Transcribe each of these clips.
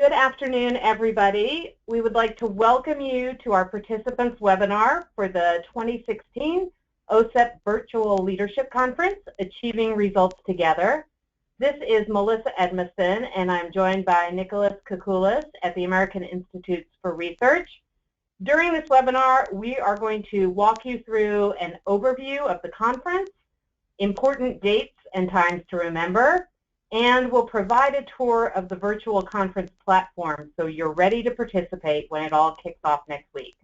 Good afternoon, everybody. We would like to welcome you to our participants webinar for the 2016 OSEP Virtual Leadership Conference, Achieving Results Together. This is Melissa Edmondson, and I'm joined by Nicholas Kakoulis at the American Institutes for Research. During this webinar, we are going to walk you through an overview of the conference, important dates and times to remember, and we'll provide a tour of the virtual conference platform so you're ready to participate when it all kicks off next week.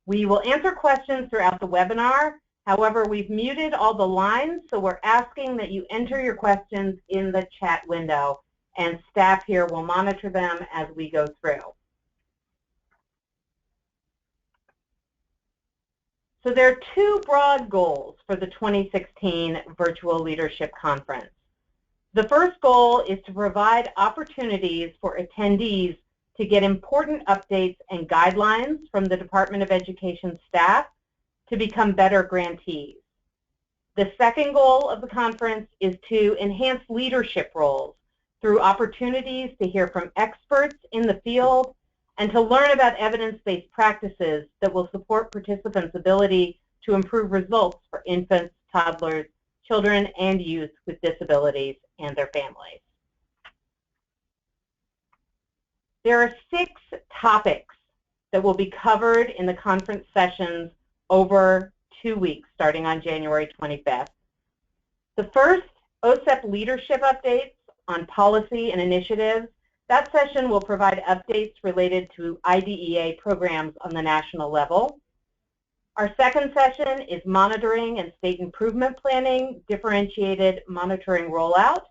We will answer questions throughout the webinar. However, we've muted all the lines, so we're asking that you enter your questions in the chat window, and staff here will monitor them as we go through. So there are two broad goals for the 2016 Virtual Leadership Conference. The first goal is to provide opportunities for attendees to get important updates and guidelines from the Department of Education staff to become better grantees. The second goal of the conference is to enhance leadership roles through opportunities to hear from experts in the field and to learn about evidence-based practices that will support participants' ability to improve results for infants, toddlers, children, and youth with disabilities and their families. There are 6 topics that will be covered in the conference sessions over 2 weeks, starting on January 25th. The first, OSEP leadership updates on policy and initiatives. That session will provide updates related to IDEA programs on the national level. Our second session is monitoring and state improvement planning, differentiated monitoring rollout.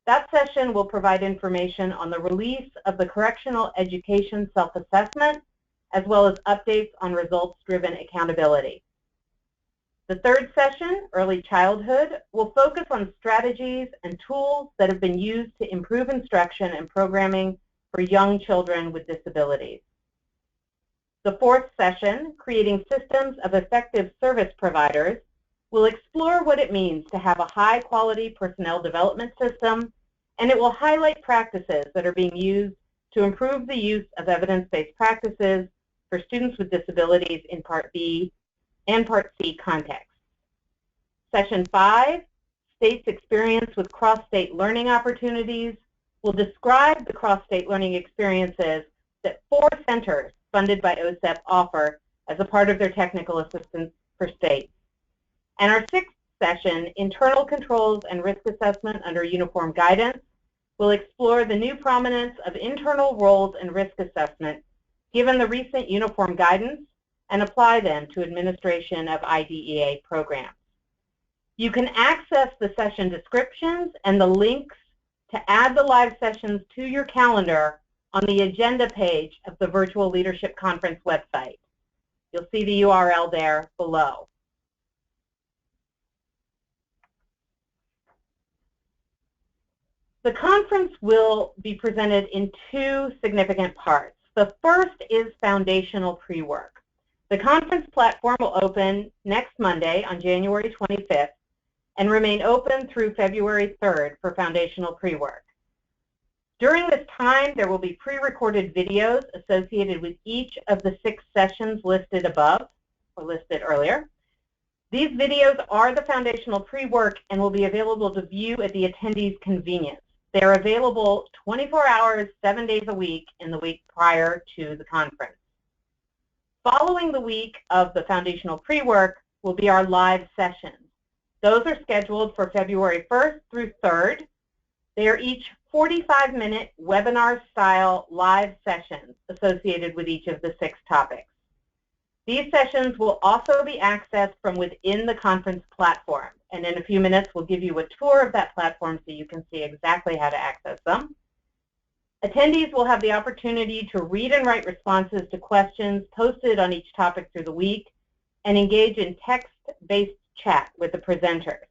That session will provide information on the release of the correctional education self-assessment, as well as updates on results-driven accountability. The third session, early childhood, will focus on strategies and tools that have been used to improve instruction and programming for young children with disabilities. The fourth session, Creating Systems of Effective Service Providers, will explore what it means to have a high-quality personnel development system, and it will highlight practices that are being used to improve the use of evidence-based practices for students with disabilities in Part B and Part C contexts. Session 5, States' Experience with Cross-State Learning Opportunities, will describe the cross-state learning experiences that 4 centers funded by OSEP offer as a part of their technical assistance for states. And our 6th session, Internal Controls and Risk Assessment under Uniform Guidance, will explore the new prominence of internal roles and risk assessment given the recent uniform guidance and apply them to administration of IDEA programs. You can access the session descriptions and the links to add the live sessions to your calendar on the agenda page of the Virtual Leadership Conference website. You'll see the URL there below. The conference will be presented in 2 significant parts. The first is foundational pre-work. The conference platform will open next Monday on January 25th and remain open through February 3rd for foundational pre-work. During this time, there will be pre-recorded videos associated with each of the 6 sessions listed above, or listed earlier. These videos are the foundational pre-work and will be available to view at the attendees' convenience. They are available 24 hours, 7 days a week in the week prior to the conference. Following the week of the foundational pre-work will be our live sessions. Those are scheduled for February 1st through 3rd. They are each 45-minute webinar-style live sessions associated with each of the 6 topics. These sessions will also be accessed from within the conference platform, and in a few minutes we'll give you a tour of that platform so you can see exactly how to access them. Attendees will have the opportunity to read and write responses to questions posted on each topic through the week and engage in text-based chat with the presenters.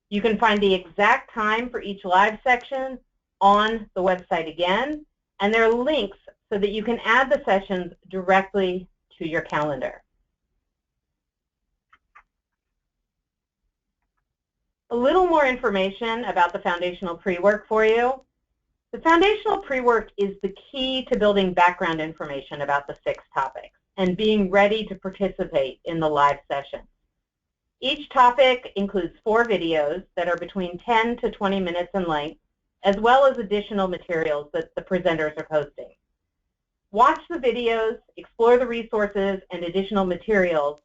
You can find the exact time for each live section on the website again, and there are links so that you can add the sessions directly to your calendar. A little more information about the foundational pre-work for you. The foundational pre-work is the key to building background information about the 6 topics and being ready to participate in the live session. Each topic includes 4 videos that are between 10 to 20 minutes in length, as well as additional materials that the presenters are posting. Watch the videos, explore the resources and additional materials,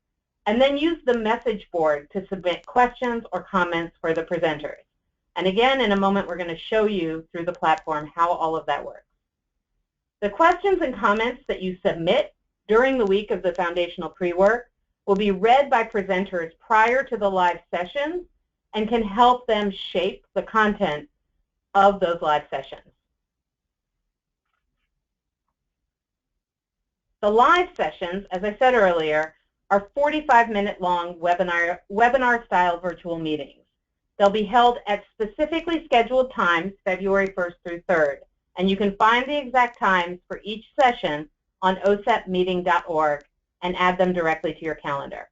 and then use the message board to submit questions or comments for the presenters. And again, in a moment, we're going to show you through the platform how all of that works. The questions and comments that you submit during the week of the foundational pre-work will be read by presenters prior to the live sessions and can help them shape the content of those live sessions. The live sessions, as I said earlier, are 45-minute long webinar-style virtual meetings. They'll be held at specifically scheduled times, February 1st through 3rd, and you can find the exact times for each session on osepmeeting.org and add them directly to your calendar.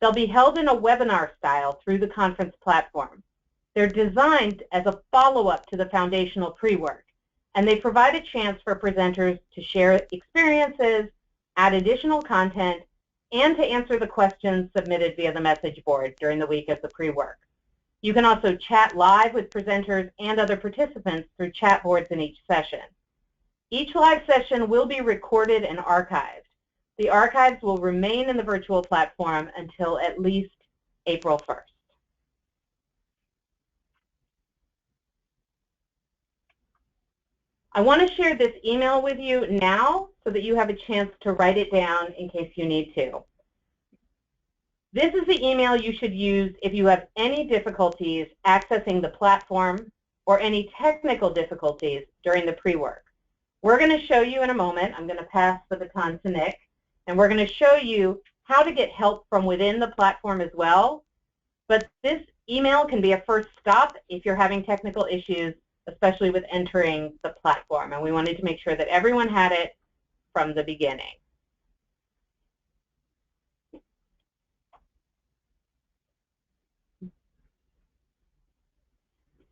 They'll be held in a webinar style through the conference platform. They're designed as a follow-up to the foundational pre-work, and they provide a chance for presenters to share experiences, add additional content, and to answer the questions submitted via the message board during the week of the pre-work. You can also chat live with presenters and other participants through chat boards in each session. Each live session will be recorded and archived. The archives will remain in the virtual platform until at least April 1st. I want to share this email with you now so that you have a chance to write it down in case you need to. This is the email you should use if you have any difficulties accessing the platform or any technical difficulties during the pre-work. We're going to show you in a moment. I'm going to pass the baton to Nick, and we're going to show you how to get help from within the platform as well. But this email can be a first stop if you're having technical issues, especially with entering the platform. And we wanted to make sure that everyone had it from the beginning.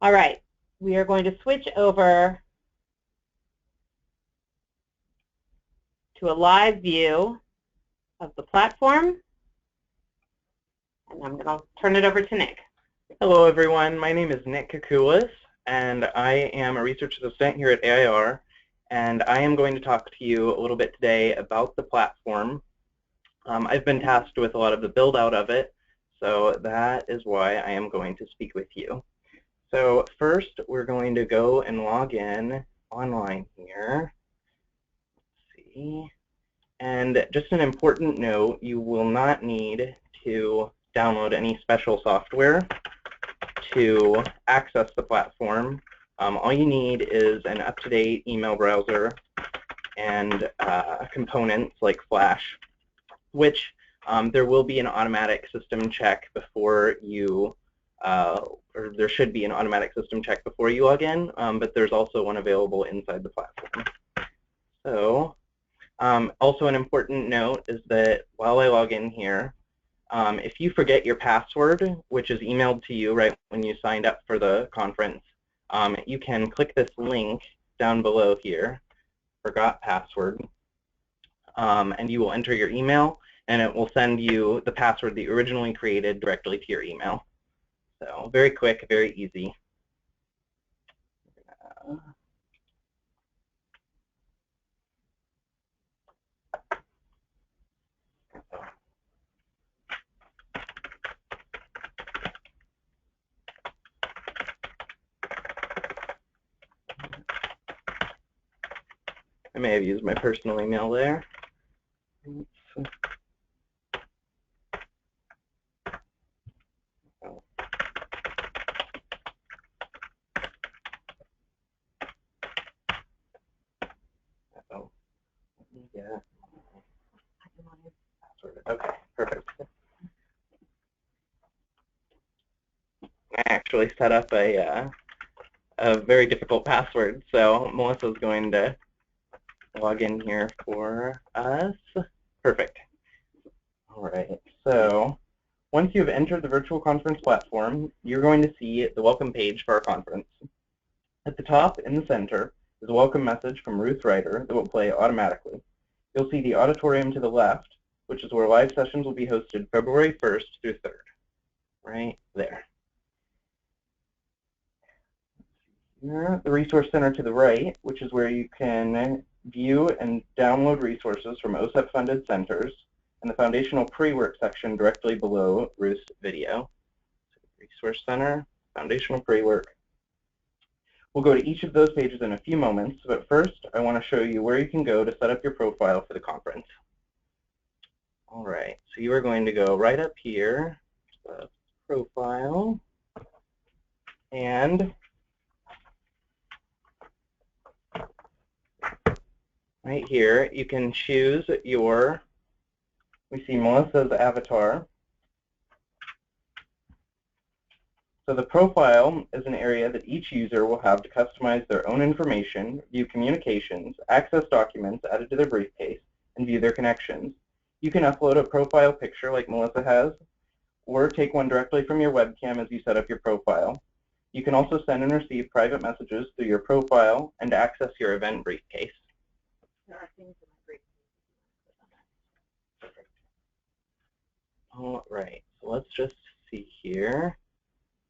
All right, we are going to switch over to a live view of the platform, and I'm going to turn it over to Nick. Hello, everyone. My name is Nick Kukulis, and I am a research assistant here at AIR, and I am going to talk to you a little bit today about the platform. I've been tasked with a lot of the build-out of it, so that is why I am going to speak with you. So first, we're going to go and log in online here. Let's see. And just an important note, you will not need to download any special software to access the platform. All you need is an up-to-date email browser and components like Flash, which there will be an automatic system check before you or there should be an automatic system check before you log in, but there's also one available inside the platform. So also an important note is that while I log in here, if you forget your password, which is emailed to you right when you signed up for the conference, you can click this link down below here, forgot password, and you will enter your email, and it will send you the password that you originally created directly to your email. So very quick, very easy. I may have used my personal email there. Yeah. Okay, perfect. I actually set up a very difficult password, so Melissa's going to log in here for us. Perfect. All right, so once you've entered the virtual conference platform, you're going to see the welcome page for our conference. At the top in the center is a welcome message from Ruth Ryder that will play automatically. You'll see the auditorium to the left, which is where live sessions will be hosted February 1st through 3rd, right there. The Resource Center to the right, which is where you can view and download resources from OSEP-funded centers, and the Foundational Pre-Work section directly below Ruth's video. Resource Center, Foundational Pre-Work. We'll go to each of those pages in a few moments, but first I want to show you where you can go to set up your profile for the conference. All right, so you are going to go right up here, to Profile, and right here you can choose your, we see Melissa's avatar. So the profile is an area that each user will have to customize their own information, view communications, access documents added to their briefcase, and view their connections. You can upload a profile picture like Melissa has, or take one directly from your webcam as you set up your profile. You can also send and receive private messages through your profile and access your event briefcase. There are things in my briefcase. Perfect. All right, so let's just see here.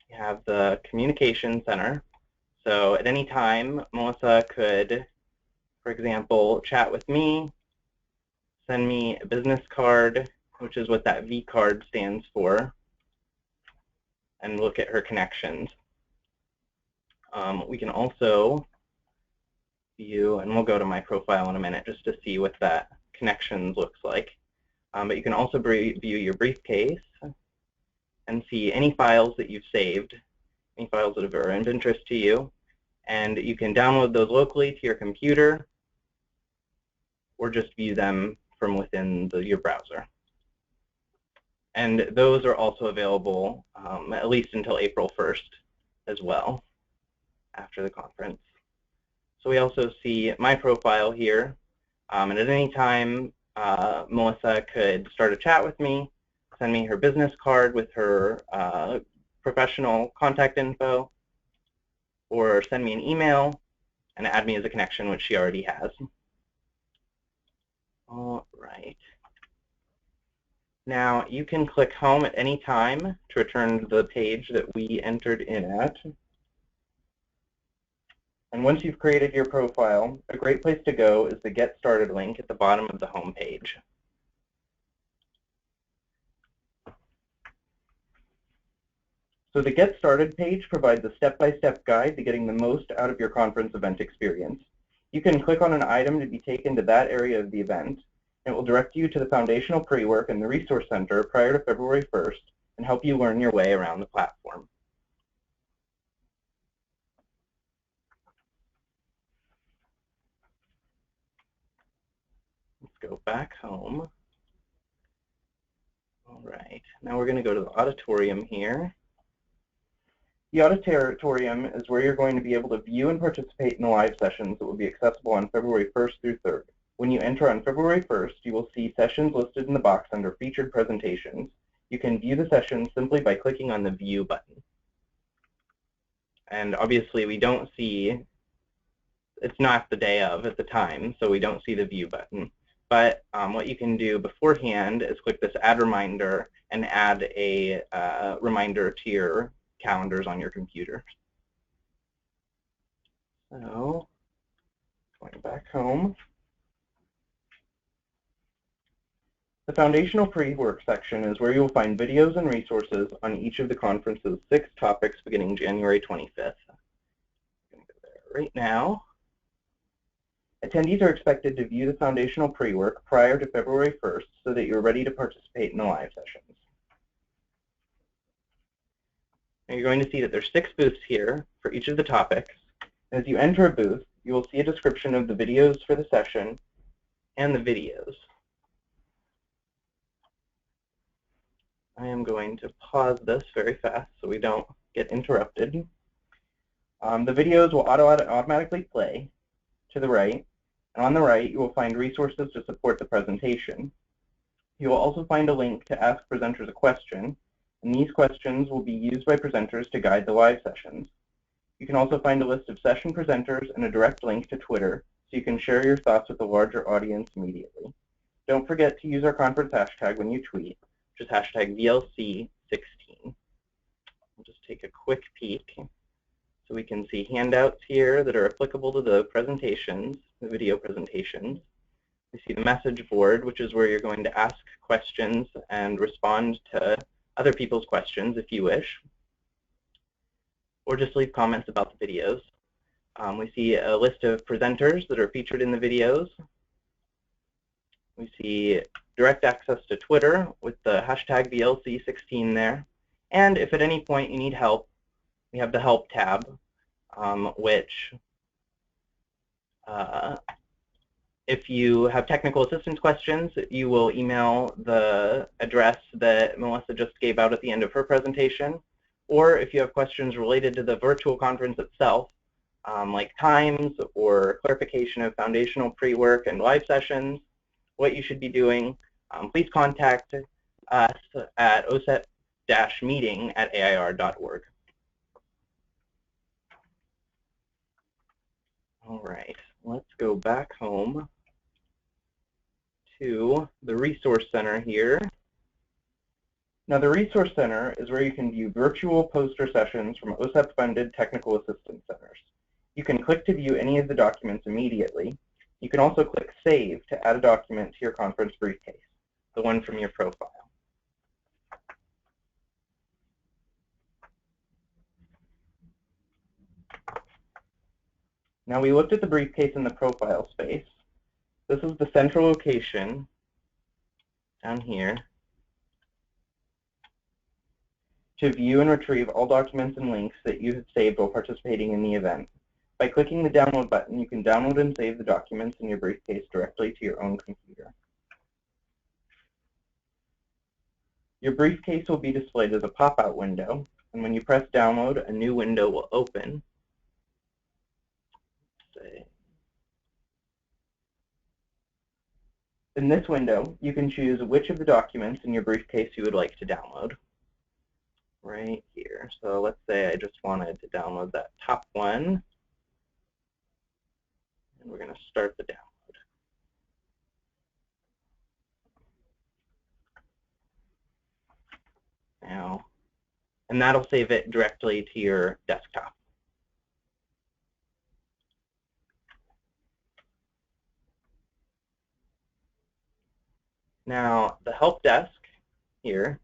You have the Communication Center. So at any time, Melissa could, for example, chat with me, send me a business card, which is what that V card stands for, and look at her connections. We can also view, and we'll go to my profile in a minute just to see what that connections looks like. But you can also view your briefcase and see any files that you've saved, any files that are of interest to you, and you can download those locally to your computer or just view them from within your browser. And those are also available at least until April 1st as well, after the conference. So we also see my profile here, and at any time Melissa could start a chat with me, send me her business card with her professional contact info, or send me an email and add me as a connection, which she already has. All right. Now you can click home at any time to return to the page that we entered in at. And once you've created your profile, a great place to go is the Get Started link at the bottom of the home page. So the Get Started page provides a step-by-step guide to getting the most out of your conference event experience. You can click on an item to be taken to that area of the event. It will direct you to the Foundational Pre-Work and the Resource Center prior to February 1st and help you learn your way around the platform. Let's go back home. All right, now we're going to go to the auditorium here. The auditorium is where you're going to be able to view and participate in the live sessions that will be accessible on February 1st through 3rd. When you enter on February 1st, you will see sessions listed in the box under Featured Presentations. You can view the sessions simply by clicking on the View button. And obviously we don't see, it's not the day of at the time, so we don't see the View button. But what you can do beforehand is click this Add Reminder and add a reminder to your calendars on your computer. So, going back home. The Foundational Pre-Work section is where you will find videos and resources on each of the conference's 6 topics beginning January 25th. I'm going to go there right now. Attendees are expected to view the Foundational Pre-Work prior to February 1st so that you're ready to participate in the live sessions. Now you're going to see that there's 6 booths here for each of the topics. And as you enter a booth, you will see a description of the videos for the session and the videos. I am going to pause this very fast so we don't get interrupted. The videos will automatically play to the right, and on the right you will find resources to support the presentation. You will also find a link to ask presenters a question, and these questions will be used by presenters to guide the live sessions. You can also find a list of session presenters and a direct link to Twitter, so you can share your thoughts with a larger audience immediately. Don't forget to use our conference hashtag when you tweet, which is hashtag VLC16. We'll just take a quick peek so we can see handouts here that are applicable to the presentations, the video presentations. We see the message board, which is where you're going to ask questions and respond to other people's questions if you wish, or just leave comments about the videos. We see a list of presenters that are featured in the videos. We see direct access to Twitter with the hashtag VLC16 there. And if at any point you need help, we have the Help tab, which if you have technical assistance questions, you will email the address that Melissa just gave out at the end of her presentation. Or if you have questions related to the virtual conference itself, like times or clarification of foundational pre-work and live sessions, what you should be doing, please contact us at osep-meeting@air.org. All right, let's go back home to the Resource Center here. Now, the Resource Center is where you can view virtual poster sessions from OSEP-funded technical assistance centers. You can click to view any of the documents immediately. You can also click Save to add a document to your conference briefcase, the one from your profile. Now, we looked at the briefcase in the profile space. This is the central location down here to view and retrieve all documents and links that you have saved while participating in the event. By clicking the download button, you can download and save the documents in your briefcase directly to your own computer. Your briefcase will be displayed as a pop-out window, and when you press download, a new window will open. In this window, you can choose which of the documents in your briefcase you would like to download. Right here. So let's say I just wanted to download that top one. And we're going to start the download. Now, and that'll save it directly to your desktop. Now, the help desk here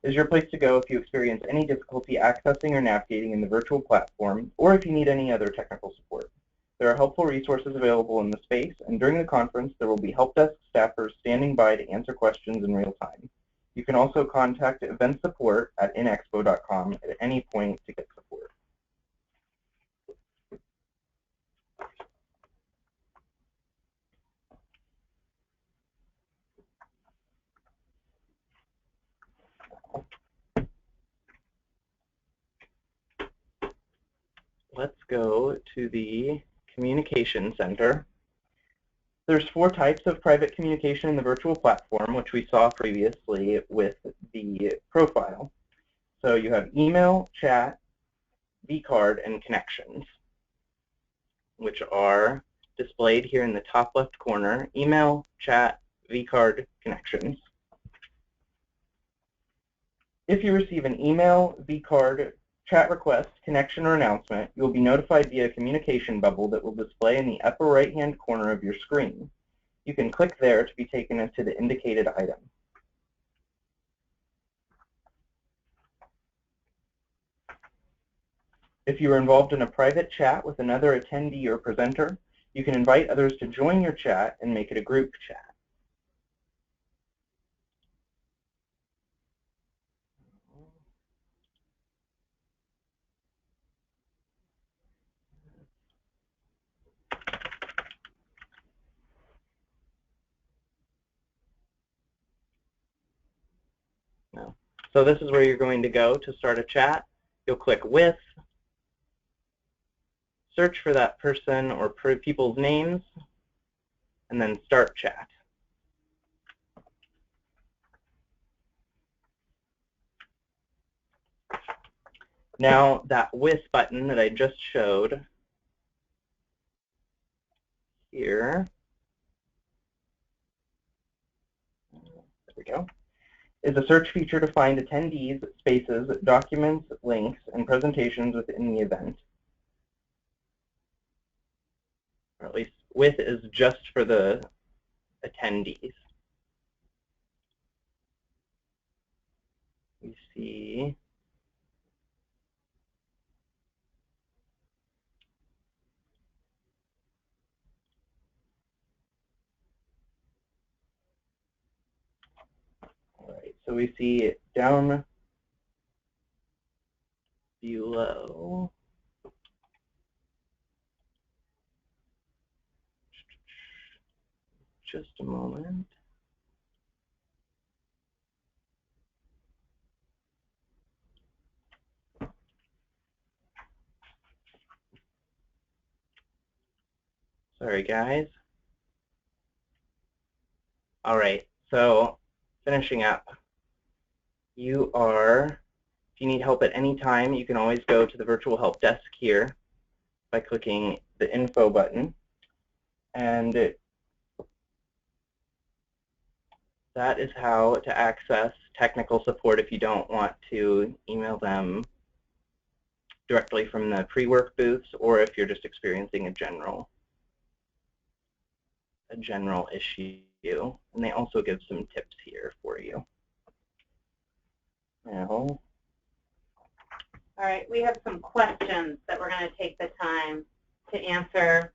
is your place to go if you experience any difficulty accessing or navigating in the virtual platform, or if you need any other technical support. There are helpful resources available in the space, and during the conference, there will be help desk staffers standing by to answer questions in real time. You can also contact event support at inexpo.com at any point to get support. Let's go to the Communication Center. There's 4 types of private communication in the virtual platform, which we saw previously with the profile. So you have email, chat, vCard, and connections, which are displayed here in the top left corner: email, chat, vCard, connections. If you receive an email, vCard, chat request, connection, or announcement, you will be notified via a communication bubble that will display in the upper right-hand corner of your screen. You can click there to be taken to the indicated item. If you are involved in a private chat with another attendee or presenter, you can invite others to join your chat and make it a group chat. No. So this is where you're going to go to start a chat. You'll click With, search for that person or people's names, and then Start Chat. Now that with button that I just showed here, there we go, is a search feature to find attendees, spaces, documents, links, and presentations within the event. Or at least with is just for the attendees. We see all right, so we see down below. Just a moment. Sorry, guys. All right, so finishing up. If you need help at any time, you can always go to the virtual help desk here by clicking the info button. And that is how to access technical support if you don't want to email them directly from the pre-work booths, or if you're just experiencing a general issue. And they also give some tips here for you. Now, all right, we have some questions that we're going to take the time to answer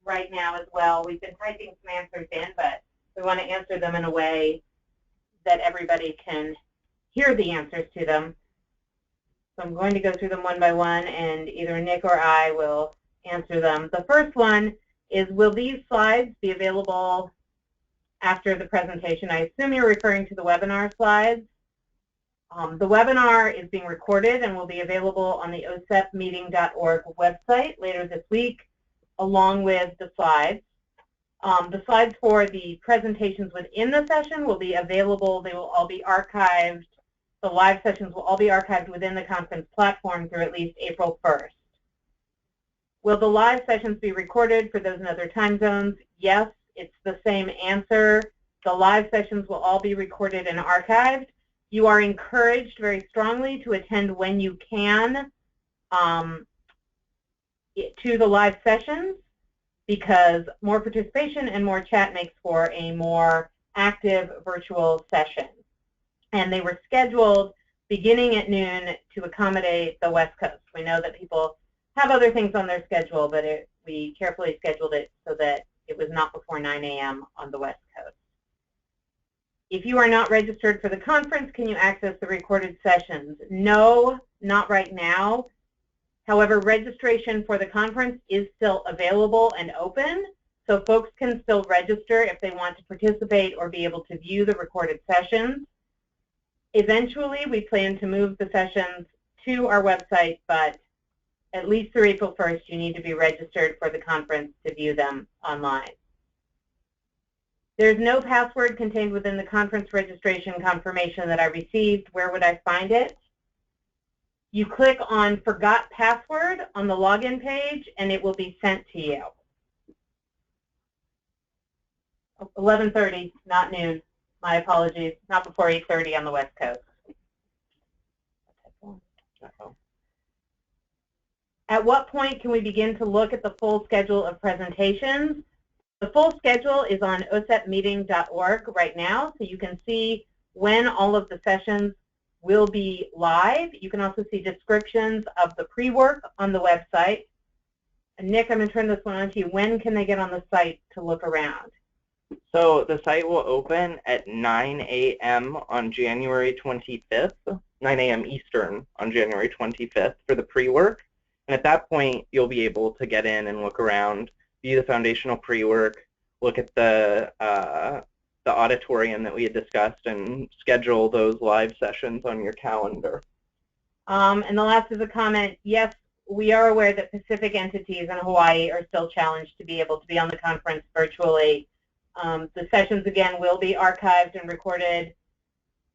right now as well. We've been typing some answers in, but we want to answer them in a way that everybody can hear the answers to them. So I'm going to go through them one by one, and either Nick or I will answer them. The first one is, will these slides be available after the presentation? I assume you're referring to the webinar slides. The webinar is being recorded and will be available on the osepmeeting.org website later this week, along with the slides. The slides for the presentations within the session will be available. They will all be archived. The live sessions will all be archived within the conference platform through at least April 1st. Will the live sessions be recorded for those in other time zones? Yes, it's the same answer. The live sessions will all be recorded and archived. You are encouraged very strongly to attend when you can to the live sessions, because more participation and more chat makes for a more active virtual session. And they were scheduled beginning at noon to accommodate the West Coast. We know that people have other things on their schedule, but we carefully scheduled it so that it was not before 9 a.m. on the West Coast. If you are not registered for the conference, can you access the recorded sessions? No, not right now. However, registration for the conference is still available and open, so folks can still register if they want to participate or be able to view the recorded sessions. Eventually, we plan to move the sessions to our website, but at least through April 1st, you need to be registered for the conference to view them online. There's no password contained within the conference registration confirmation that I received. Where would I find it? You click on Forgot Password on the login page, and it will be sent to you. 11:30, not noon. My apologies. Not before 8:30 on the West Coast. At what point can we begin to look at the full schedule of presentations? The full schedule is on osepmeeting.org right now, so you can see when all of the sessions will be live. You can also see descriptions of the pre-work on the website. And Nick, I'm going to turn this one on to you. When can they get on the site to look around? So the site will open at 9 a.m. on January 25th, 9 a.m. Eastern on January 25th for the pre-work. And at that point, you'll be able to get in and look around, view the foundational pre-work, look at the auditorium that we had discussed, and schedule those live sessions on your calendar. And the last is a comment. Yes, we are aware that Pacific entities in Hawaii are still challenged to be able to be on the conference virtually. The sessions, again, will be archived and recorded,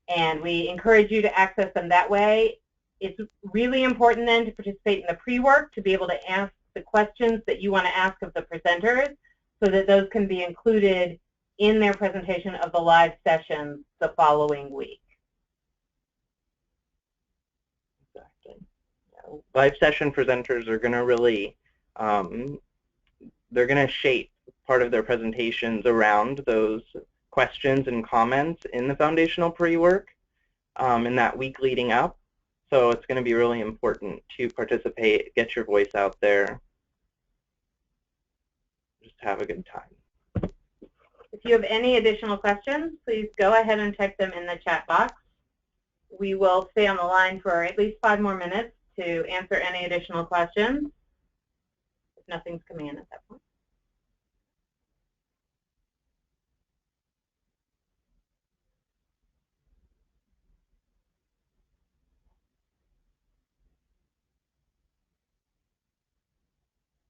and we encourage you to access them that way. It's really important then to participate in the pre-work to be able to ask the questions that you want to ask of the presenters so that those can be included in their presentation of the live sessions the following week. Exactly. Live session presenters are going to really, they're going to shape part of their presentations around those questions and comments in the foundational pre-work in that week leading up. So it's going to be really important to participate, get your voice out there, just have a good time. If you have any additional questions, please go ahead and type them in the chat box. We will stay on the line for at least 5 more minutes to answer any additional questions, if nothing's coming in at that point.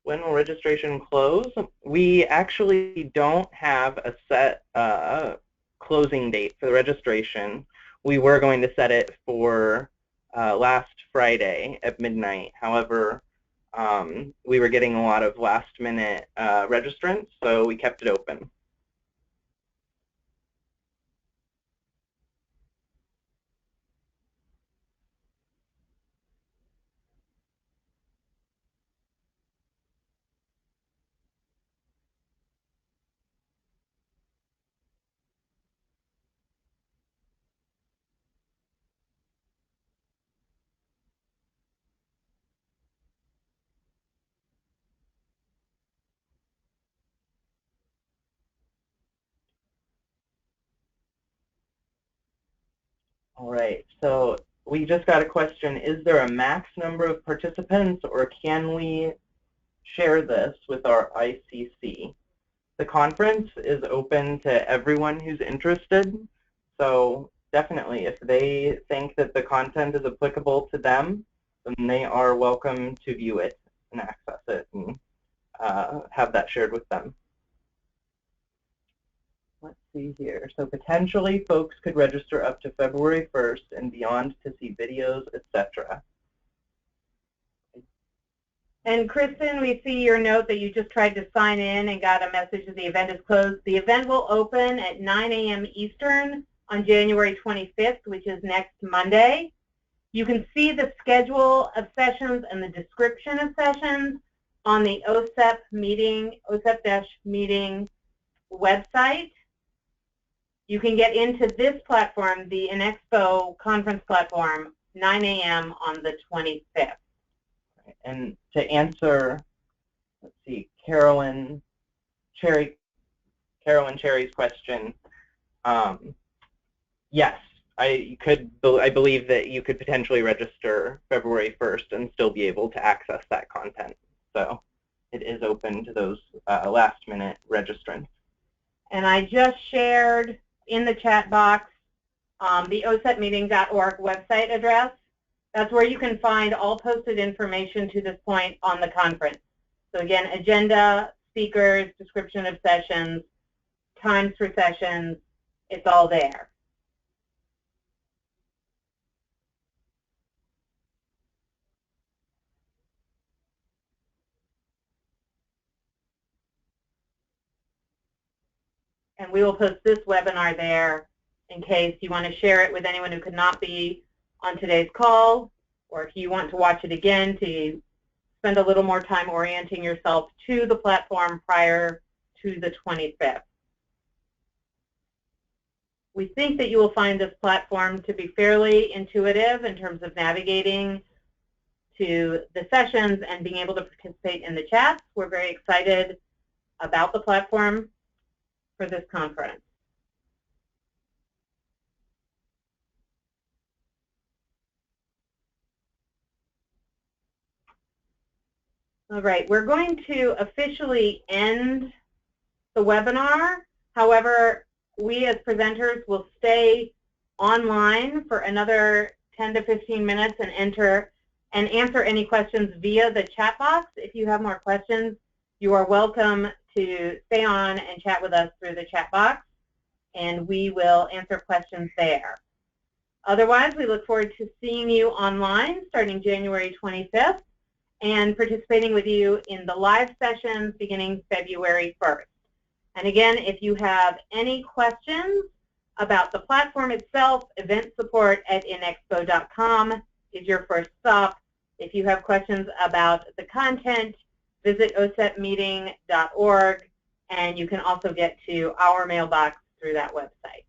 When will registration close? We actually don't have a set closing date for the registration. We were going to set it for last Friday at midnight. However, we were getting a lot of last-minute registrants, so we kept it open. All right, so we just got a question. Is there a max number of participants, or can we share this with our ICC? The conference is open to everyone who's interested, so definitely if they think that the content is applicable to them, then they are welcome to view it and access it and have that shared with them. Let's see here. So potentially folks could register up to February 1st and beyond to see videos, etc. And Kristen, we see your note that you just tried to sign in and got a message that the event is closed. The event will open at 9 a.m. Eastern on January 25th, which is next Monday. You can see the schedule of sessions and the description of sessions on the OSEP-meeting website. You can get into this platform, the Inexpo conference platform, 9 a.m. on the 25th. And to answer, let's see, Carolyn Cherry's question, yes, I believe that you could potentially register February 1st and still be able to access that content. So it is open to those last-minute registrants. And I just shared in the chat box the osepmeeting.org website address. That's where you can find all posted information to this point on the conference. So again, agenda, speakers, description of sessions, times for sessions, it's all there. And we will post this webinar there in case you want to share it with anyone who could not be on today's call, or if you want to watch it again to spend a little more time orienting yourself to the platform prior to the 25th. We think that you will find this platform to be fairly intuitive in terms of navigating to the sessions and being able to participate in the chats. We're very excited about the platform for this conference. All right, we're going to officially end the webinar. However, we as presenters will stay online for another 10 to 15 minutes and answer any questions via the chat box. If you have more questions, you are welcome to stay on and chat with us through the chat box, and we will answer questions there. Otherwise, we look forward to seeing you online starting January 25th and participating with you in the live sessions beginning February 1st. And again, if you have any questions about the platform itself, event support at inexpo.com is your first stop. If you have questions about the content, visit osepmeeting.org, and you can also get to our mailbox through that website.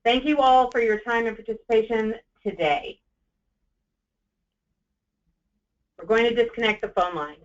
Thank you all for your time and participation today. We're going to disconnect the phone lines.